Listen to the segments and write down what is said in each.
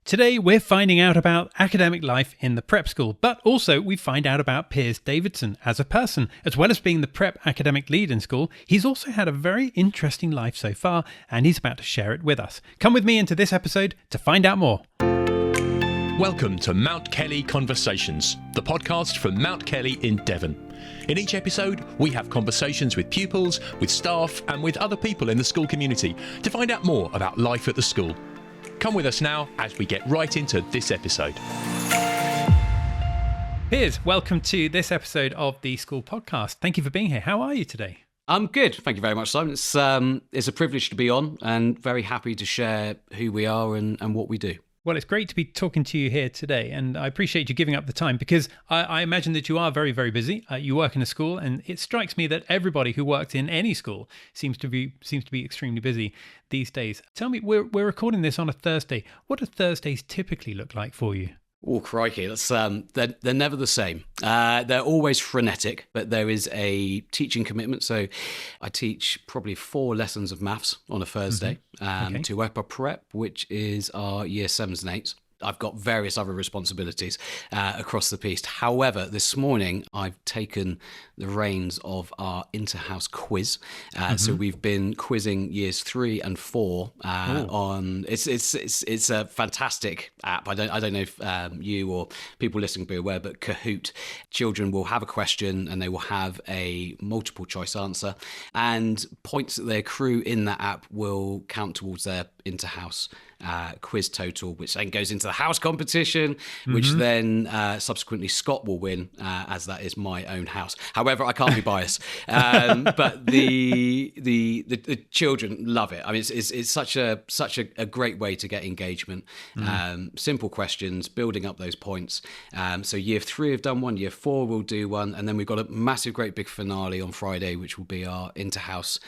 Today, we're finding out about academic life in the prep school, but also we find out about Piers Davidson as a person. As well as being the prep academic lead in school, he's also had a very interesting life so far, and he's about to share it with us. Come with me into this episode to find out more. Welcome to Mount Kelly Conversations, the podcast from Mount Kelly in Devon. In each episode, we have conversations with pupils, with staff, and with other people in the school community to find out more about life at the school. Come with us now as we get right into this episode. Piers, welcome to this episode of the School Podcast. Thank you for being here. How are you today? I'm good. Thank you very much, Simon. It's a privilege to be on and very happy to share who we are and what we do. Well, it's great to be talking to you here today, and I appreciate you giving up the time because I imagine that you are very, very busy. You work in a school, and it strikes me that everybody who works in any school seems to be extremely busy these days. Tell me, we're recording this on a Thursday. What do Thursdays typically look like for you? Oh, crikey. They're never the same. They're always frenetic, but there is a teaching commitment. So I teach probably 4 lessons of maths on a Thursday to upper prep, which is our year 7s and 8s. I've got various other responsibilities across the piece. However, this morning I've taken the reins of our inter-house quiz. So we've been quizzing years 3 and 4 on. It's a fantastic app. I don't know if you or people listening will be aware, but Kahoot. Children will have a question and they will have a multiple choice answer, and points that they accrue in that app will count towards their inter-house quiz total, which then goes into the house competition, which then subsequently Scott will win, as that is my own house. However, I can't be biased, but the children love it. I mean, it's such a great way to get engagement. Simple questions, building up those points. So year 3 have done one, year 4 will do one, and then we've got a massive, great big finale on Friday, which will be our inter-house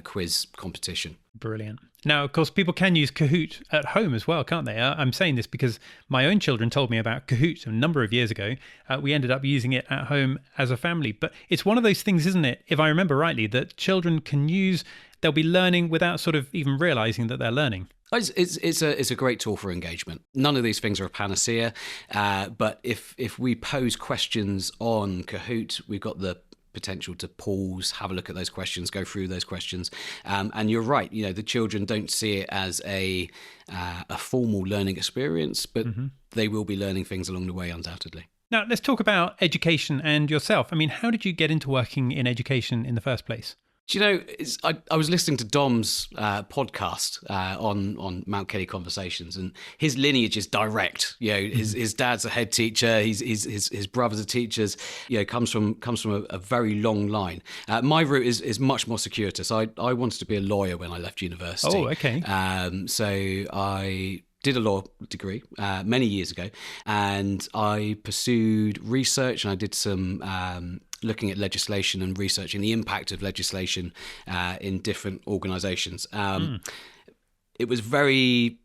quiz competition. Brilliant. Now, of course, people can use Kahoot at home as well, can't they? I'm saying this because my own children told me about Kahoot a number of years ago. We ended up using it at home as a family. But it's one of those things, isn't it, if I remember rightly, that children can use, they'll be learning without sort of even realising that they're learning. It's a great tool for engagement. None of these things are a panacea, but if we pose questions on Kahoot, we've got the potential to pause, have a look at those questions, go through those questions, and you're right. You know, the children don't see it as a formal learning experience, but they will be learning things along the way, undoubtedly. Now, let's talk about education and yourself. I mean, how did you get into working in education in the first place? Do you know, I was listening to Dom's podcast on Mount Kelly Conversations, and his lineage is direct. You know, his dad's a head teacher, his brothers are teachers. You know, comes from a very long line. My route is much more circuitous. I wanted to be a lawyer when I left university. Oh, okay. So I did a law degree many years ago, and I pursued research, and I did some looking at legislation and researching the impact of legislation in different organisations. It was very...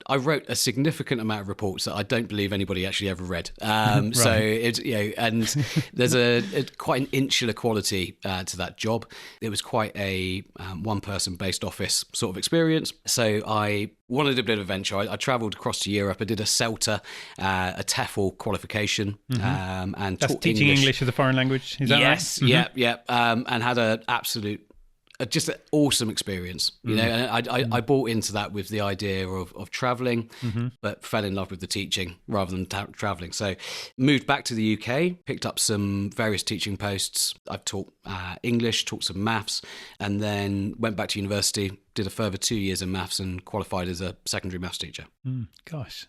I wrote a significant amount of reports that I don't believe anybody actually ever read. Right. So it's, you know, and there's quite an insular quality to that job. It was quite a one-person based office sort of experience. So I wanted a bit of adventure. I travelled across to Europe. I did a CELTA, a TEFL qualification, and that's taught teaching English as a foreign language. Is that right? Yes, yeah. And had an absolute. Just an awesome experience, you know, and I bought into that with the idea of travelling, but fell in love with the teaching rather than travelling. So moved back to the UK, picked up some various teaching posts. I've taught English, taught some maths, and then went back to university, did a further 2 years in maths and qualified as a secondary maths teacher. Gosh.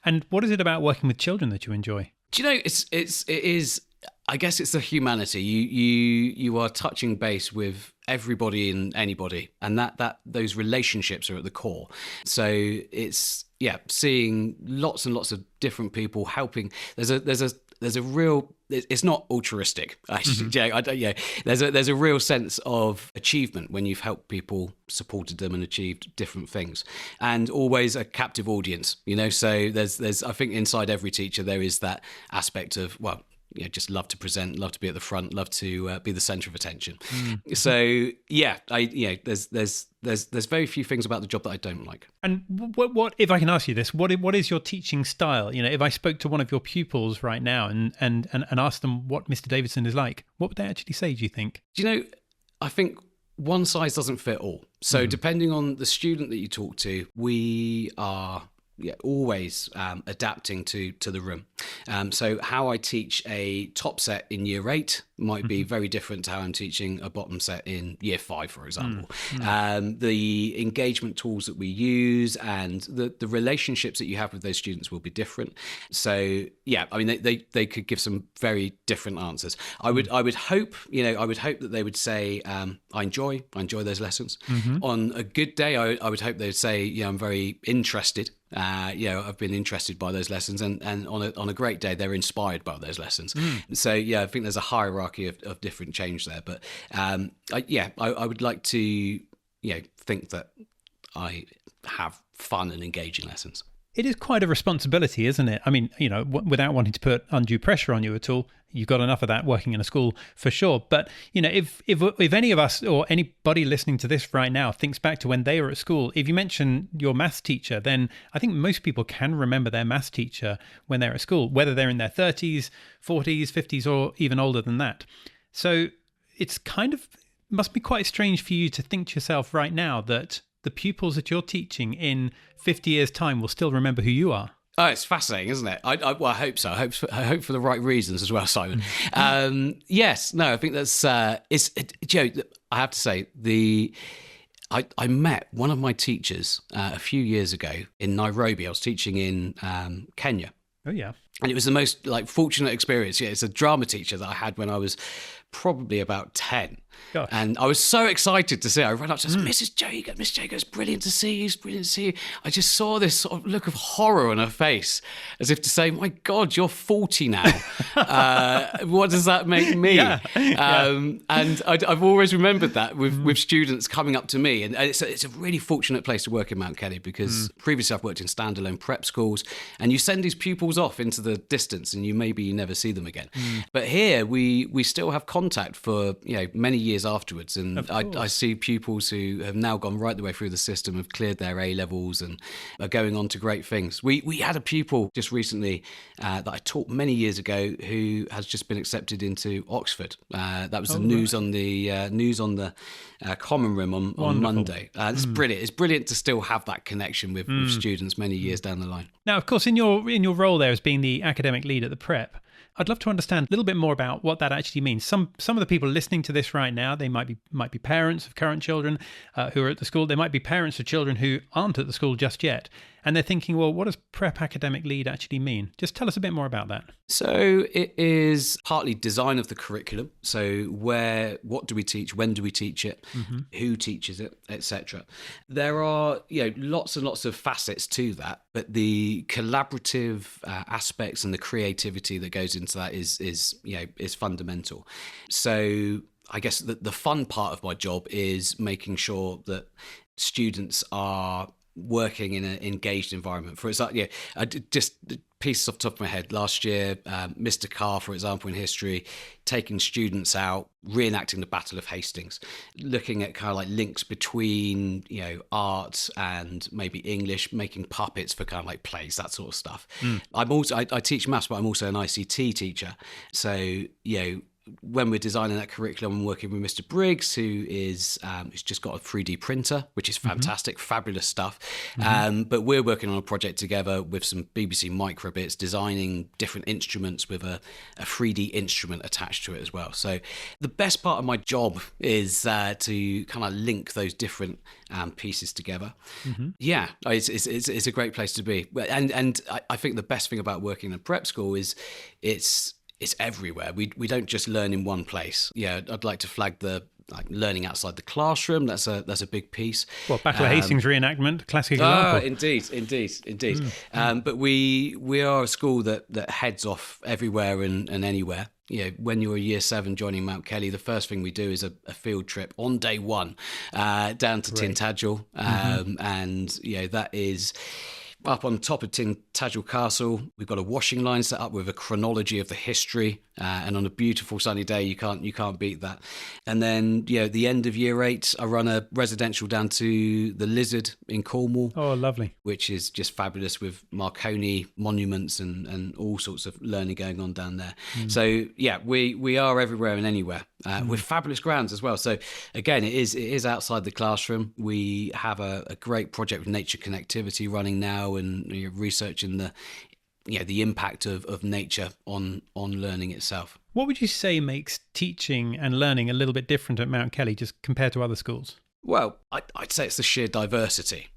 And what is it about working with children that you enjoy? Do you know, it is, I guess it's the humanity. You are touching base with everybody and anybody, and that those relationships are at the core. So it's seeing lots and lots of different people helping. There's a real. It's not altruistic. There's a real sense of achievement when you've helped people, supported them, and achieved different things, and always a captive audience. You know, so there's I think inside every teacher there is that aspect of, well, just love to present, love to be at the front, love to be the centre of attention. So yeah, there's very few things about the job that I don't like. And what if I can ask you this? What is your teaching style? If I spoke to one of your pupils right now and asked them what Mr. Davidson is like, what would they actually say? Do you think? I think one size doesn't fit all. So depending on the student that you talk to, we are always adapting to the room. So how I teach a top set in year 8 might be very different to how I'm teaching a bottom set in year 5, for example. The engagement tools that we use and the relationships that you have with those students will be different. So yeah, I mean, they could give some very different answers. I would hope, I would hope that they would say, I enjoy those lessons. On a good day, I would hope they'd say, I'm very interested. I've been interested by those lessons, and on a great day, they're inspired by those lessons. So I think there's a hierarchy of different change there. But I would like to think that I have fun and engaging lessons. It is quite a responsibility, isn't it? I mean, without wanting to put undue pressure on you at all, you've got enough of that working in a school for sure. But, if any of us or anybody listening to this right now thinks back to when they were at school, if you mention your maths teacher, then I think most people can remember their maths teacher when they're at school, whether they're in their 30s, 40s, 50s, or even older than that. So it's must be quite strange for you to think to yourself right now that the pupils that you're teaching in 50 years' time will still remember who you are. Oh, it's fascinating, isn't it? I hope so. I hope for the right reasons as well, Simon. Yes, no, I think that's I have to say I met one of my teachers a few years ago in Nairobi. I was teaching in Kenya. Oh yeah, and it was the most fortunate experience. Yeah, it's a drama teacher that I had when I was probably about 10. Gosh. And I was so excited to see her. I ran up to her, Mrs. Jago, Miss Jago, it's brilliant to see you, it's brilliant to see you. I just saw this sort of look of horror on her face, as if to say, my God, you're 40 now. What does that make me? Yeah. And I've always remembered that with students coming up to me. And it's a really fortunate place to work in Mount Kelly, because previously I've worked in standalone prep schools, and you send these pupils off into the distance and you never see them again. But here we still have contact for many years afterwards, and I see pupils who have now gone right the way through the system, have cleared their A levels and are going on to great things. We had a pupil just recently that I taught many years ago who has just been accepted into Oxford. That was the news on the Common Room on Monday. It's brilliant. It's brilliant to still have that connection with students many years down the line. Now, of course, in your role there as being the academic lead at the prep, I'd love to understand a little bit more about what that actually means. Some of the people listening to this right now, they might be parents of current children who are at the school. They might be parents of children who aren't at the school just yet. And they're thinking, well, what does prep academic lead actually mean? Just tell us a bit more about that. So it is partly design of the curriculum. So what do we teach? When do we teach it? Who teaches it, etc. There are lots and lots of facets to that, but the collaborative aspects and the creativity that goes into that is fundamental. So I guess the fun part of my job is making sure that students are working in an engaged environment. For example, I did just pieces off the top of my head. Last year, Mr. Carr, for example, in history, taking students out, reenacting the Battle of Hastings, looking at kind of like links between, art and maybe English, making puppets for kind of like plays, that sort of stuff. I teach maths, but I'm also an ICT teacher. So, when we're designing that curriculum, I'm working with Mr. Briggs, who's just got a 3D printer, which is fantastic, fabulous stuff. But we're working on a project together with some BBC microbits, designing different instruments with a 3D instrument attached to it as well. So the best part of my job is to kind of link those different pieces together. Yeah, it's a great place to be. And I think the best thing about working in a prep school is it's everywhere. We don't just learn in one place. Yeah, I'd like to flag the learning outside the classroom. That's a big piece. Well, Battle of Hastings reenactment, classic example. Indeed. But we are a school that heads off everywhere and anywhere. When you're a year 7 joining Mount Kelly, the first thing we do is a field trip on day 1 down to Tintagel, and that is up on top of Tadgell Castle. We've got a washing line set up with a chronology of the history, and on a beautiful sunny day, you can't beat that. And then, at the end of year 8, I run a residential down to the Lizard in Cornwall. Oh, lovely. Which is just fabulous, with Marconi monuments and all sorts of learning going on down there. So we are everywhere and anywhere, with fabulous grounds as well. So again, it is outside the classroom. We have a great project with nature connectivity running now, and researching the impact of nature on learning itself. What would you say makes teaching and learning a little bit different at Mount Kelly just compared to other schools? Well, I'd say it's the sheer diversity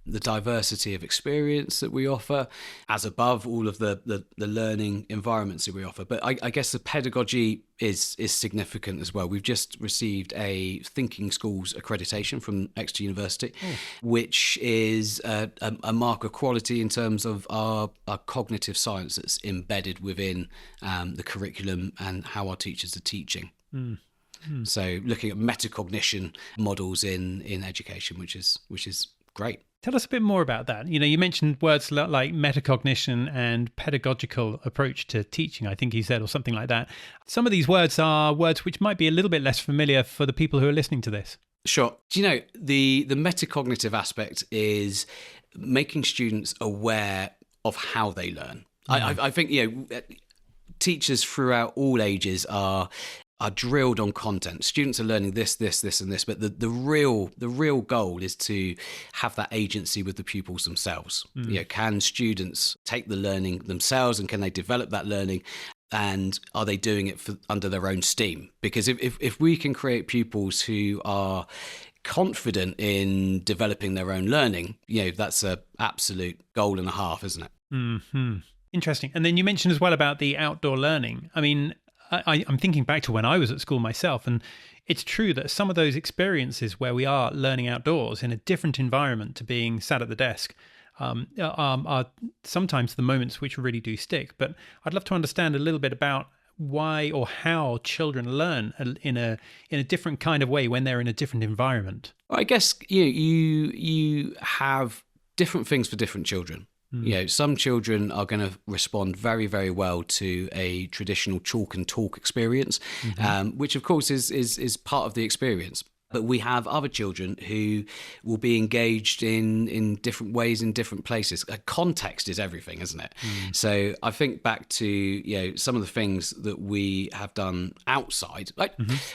of experience that we offer, as above all of the learning environments that we offer. But I guess the pedagogy is significant as well. We've just received a Thinking Schools accreditation from Exeter University, which is a mark of quality in terms of our cognitive science that's embedded within the curriculum and how our teachers are teaching. So looking at metacognition models in education, which is great. Tell us a bit more about that. You mentioned words like metacognition and pedagogical approach to teaching, I think you said, or something like that. Some of these words are words which might be a little bit less familiar for the people who are listening to this. Sure. Do you know, the metacognitive aspect is making students aware of how they learn. I think, teachers throughout all ages are drilled on content. Students are learning this, and this, but the real goal is to have that agency with the pupils themselves. Can students take the learning themselves, and can they develop that learning? And are they doing it under their own steam? Because if we can create pupils who are confident in developing their own learning, that's a absolute goal and a half, isn't it? Mm-hmm. Interesting. And then you mentioned as well about the outdoor learning. I mean, I'm thinking back to when I was at school myself, and it's true that some of those experiences where we are learning outdoors in a different environment to being sat at the desk are sometimes the moments which really do stick. But I'd love to understand a little bit about why or how children learn in a different kind of way when they're in a different environment. I guess you have different things for different children. Some children are going to respond very, very well to a traditional chalk and talk experience, which of course is part of the experience. But we have other children who will be engaged in different ways in different places. Context is everything, isn't it? So I think back to some of the things that we have done outside.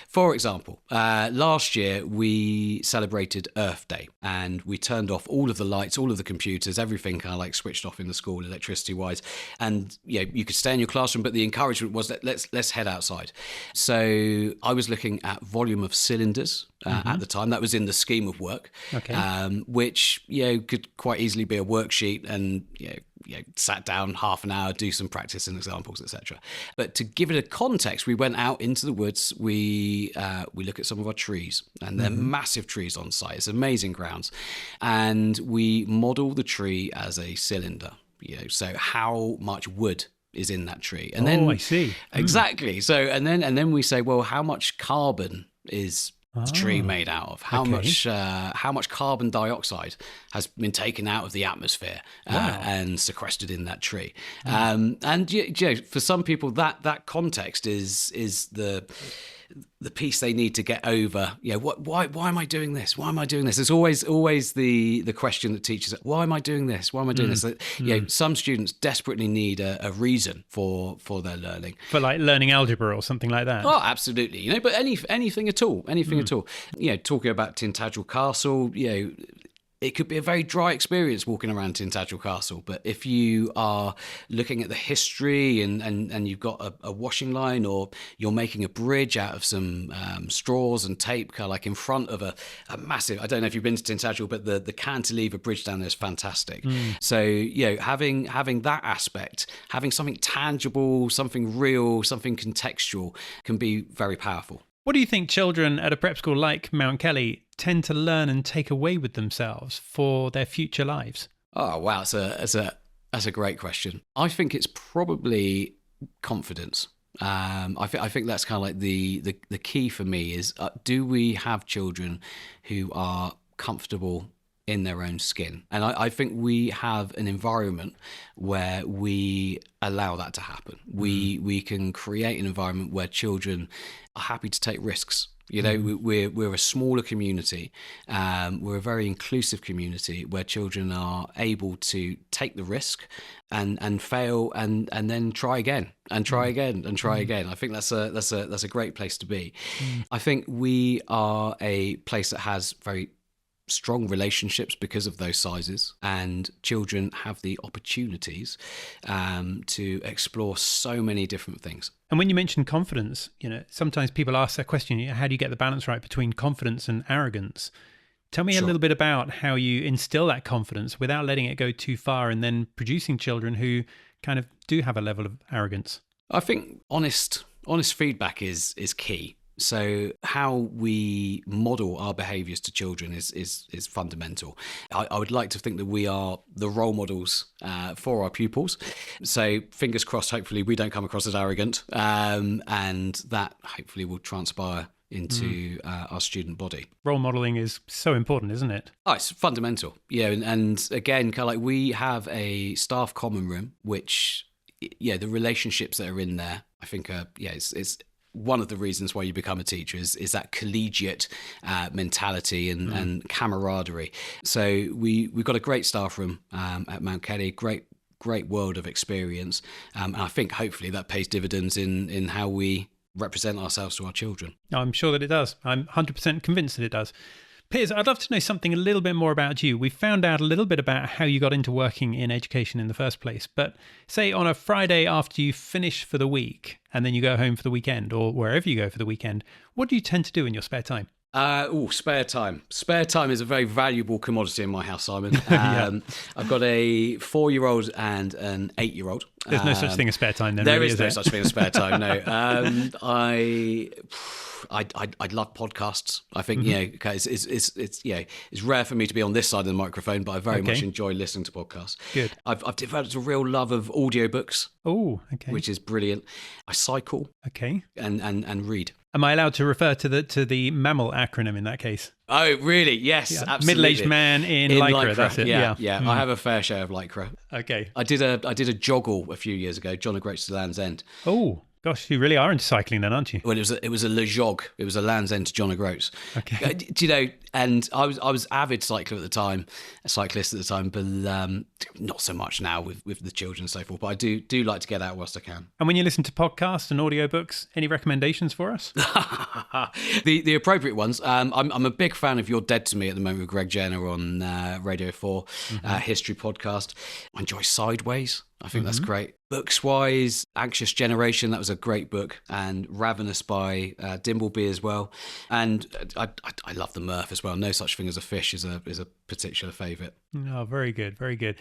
For example, last year we celebrated Earth Day, and we turned off all of the lights, all of the computers, everything kind of like switched off in the school, electricity wise. And you could stay in your classroom, but the encouragement was that let's head outside. So I was looking at volume of cylinders. At the time, that was in the scheme of work, which could quite easily be a worksheet, and sat down half an hour, do some practice and examples, etc. But to give it a context, we went out into the woods. We look at some of our trees, and they're massive trees on site. It's amazing grounds, and we model the tree as a cylinder. So how much wood is in that tree, and then I see exactly. So and then we say, well, how much carbon is the tree made out of? How much carbon dioxide has been taken out of the atmosphere and sequestered in that tree? And for some people, that context is the piece they need to get over. Why am I doing this? Why am I doing this? It's always the question that teachers, why am I doing this? Why am I doing this? Some students desperately need a reason for their learning. For like learning algebra or something like that. Oh, absolutely. But anything at all. Talking about Tintagel Castle, it could be a very dry experience walking around Tintagel Castle, but if you are looking at the history and you've got a washing line, or you're making a bridge out of some straws and tape, kind of like in front of a massive, I don't know if you've been to Tintagel, but the cantilever bridge down there is fantastic. So, having that aspect, having something tangible, something real, something contextual can be very powerful. What do you think children at a prep school like Mount Kelly tend to learn and take away with themselves for their future lives? Oh, wow. That's a great question. I think it's probably confidence. I think that's kind of like the key for me is, do we have children who are comfortable in their own skin. And I think we have an environment where we allow that to happen. We can create an environment where children are happy to take risks. You know, we're a smaller community. We're a very inclusive community where children are able to take the risk and fail and then try again and try again and try again. I think that's a great place to be. I think we are a place that has very strong relationships because of those sizes, and children have the opportunities to explore so many different things. And when you mention confidence, sometimes people ask that question, how do you get the balance right between confidence and arrogance? Tell me a little bit about how you instill that confidence without letting it go too far and then producing children who kind of do have a level of arrogance. I think honest feedback is key. So how we model our behaviours to children is fundamental. I would like to think that we are the role models for our pupils. So fingers crossed, hopefully we don't come across as arrogant, and that hopefully will transpire into our student body. Role modelling is so important, isn't it? Oh, it's fundamental. Yeah, and again, kind of like we have a staff common room, which, the relationships that are in there, I think, it's one of the reasons why you become a teacher is that collegiate mentality and camaraderie. So we've got a great staff room at Mount Kelly, great world of experience. And I think hopefully that pays dividends in how we represent ourselves to our children. I'm sure that it does. I'm 100% convinced that it does. Piers, I'd love to know something a little bit more about you. We found out a little bit about how you got into working in education in the first place. But say on a Friday after you finish for the week and then you go home for the weekend, or wherever you go for the weekend, what do you tend to do in your spare time? Spare time. Spare time is a very valuable commodity in my house, Simon. I've got a 4-year-old and an 8-year-old. There's no such thing as spare time then. There really, is no such thing as spare time, no. I love podcasts. I think it's rare for me to be on this side of the microphone, but I very much enjoy listening to podcasts. Good. I've developed a real love of audiobooks. Oh, okay. Which is brilliant. I cycle. Okay. And read. Am I allowed to refer to the MAML acronym in that case? Oh, really? Yes, absolutely. Middle-aged man in lycra. That's it. Yeah. I have a fair share of lycra. Okay. I did a joggle a few years ago, John O'Groats to Land's End. Oh, gosh, you really are into cycling then, aren't you? Well, it was a Le Jog. It was a Land's End to John O'Groats. Okay. And I was avid cyclist at the time, but not so much now with the children and so forth. But I do like to get out whilst I can. And when you listen to podcasts and audiobooks, any recommendations for us? The appropriate ones. I'm a big fan of You're Dead to Me at the moment with Greg Jenner on Radio 4, history podcast. I enjoy Sideways. I think that's great. Books-wise, Anxious Generation, that was a great book, and Ravenous by Dimbleby as well. And I love The Murph as well. No Such Thing as a Fish is a particular favourite. Oh, very good, very good.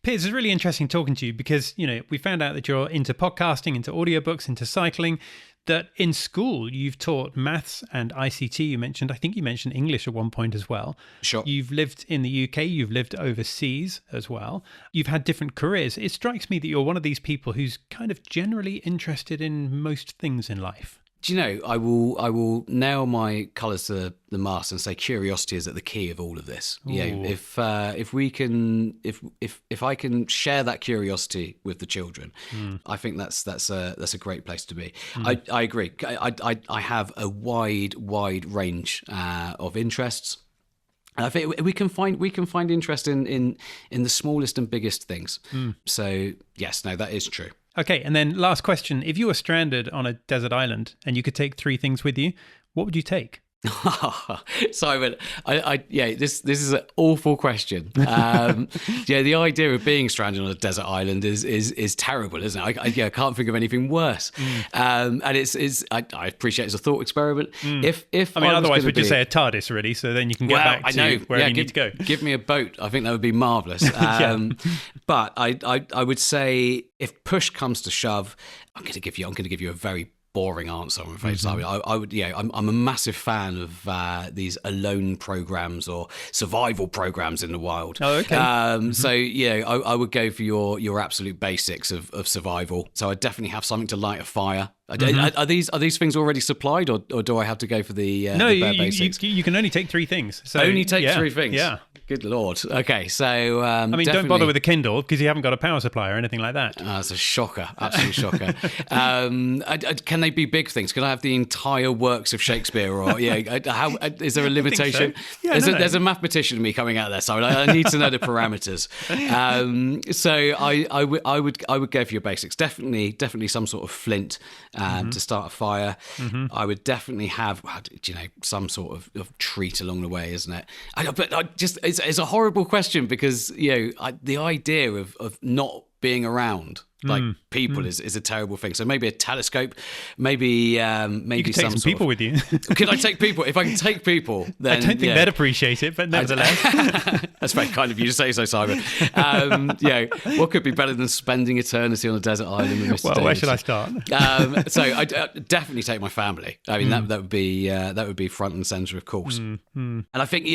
Piers, it's really interesting talking to you because, we found out that you're into podcasting, into audiobooks, into cycling, that in school you've taught maths and ICT. I think you mentioned English at one point as well. Sure. You've lived in the UK, you've lived overseas as well. You've had different careers. It strikes me that you're one of these people who's kind of generally interested in most things in life. Do you know, I will nail my colours to the mast and say curiosity is at the key of all of this. Ooh. If I can share that curiosity with the children, I think that's a great place to be. I agree. I have a wide range of interests. And I think we can find interest in the smallest and biggest things. So yes, no, that is true. Okay, and then last question. If you were stranded on a desert island and you could take 3 things with you, what would you take? Simon, this is an awful question. The idea of being stranded on a desert island is terrible, isn't it? I can't think of anything worse. And I appreciate it's a thought experiment. Otherwise we'd just say a TARDIS, really, so then you can get back to wherever you need to go. Give me a boat. I think that would be marvellous. But I would say if push comes to shove, I'm going to give you a very boring answer, I'm afraid. I would. I'm a massive fan of these alone programs or survival programs in the wild. Oh, okay. I would go for your absolute basics of survival. So I definitely have something to light a fire. Are these things already supplied, or do I have to go for the bare basics? You can only take 3 things. So, only take 3 things. Yeah. Good Lord. Okay, so I mean, don't bother with a Kindle because you haven't got a power supply or anything like that. That's a shocker, absolute shocker. Can they be big things? Can I have the entire works of Shakespeare, or how is there a limitation? So. Yeah, there's a mathematician in me coming out there, Simon. I need to know the parameters. So I would go for your basics. Definitely some sort of flint to start a fire. I would definitely have some sort of treat along the way, isn't it? It's a horrible question because the idea of not being around people is a terrible thing. So maybe a telescope, maybe you could take some people with you. Could I take people? If I can take people, then I don't think they'd appreciate it, but nevertheless, that's very kind of you to say so, Simon. What could be better than spending eternity on a desert island with Mr. Well, Davidson? where should I start? So I definitely take my family. I mean, that would be front and center, of course. And I think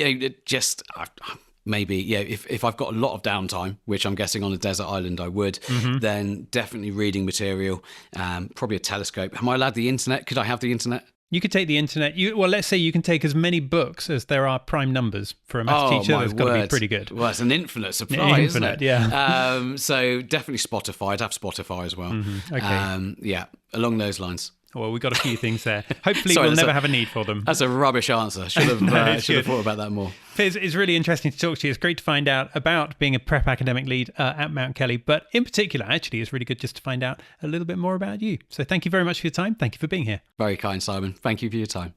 maybe, if I've got a lot of downtime, which I'm guessing on a desert island I would, then definitely reading material, probably a telescope. Am I allowed the internet? Could I have the internet? You could take the internet. Let's say you can take as many books as there are prime numbers for a maths teacher. That's got to be pretty good. Well, it's an infinite supply, isn't it? Yeah. So definitely Spotify. I'd have Spotify as well. Okay. Along those lines. Well, we've got a few things there. Hopefully, we'll never have a need for them. That's a rubbish answer. Should have thought about that more. Piers, it's really interesting to talk to you. It's great to find out about being a prep academic lead at Mount Kelly. But in particular, actually, it's really good just to find out a little bit more about you. So thank you very much for your time. Thank you for being here. Very kind, Simon. Thank you for your time.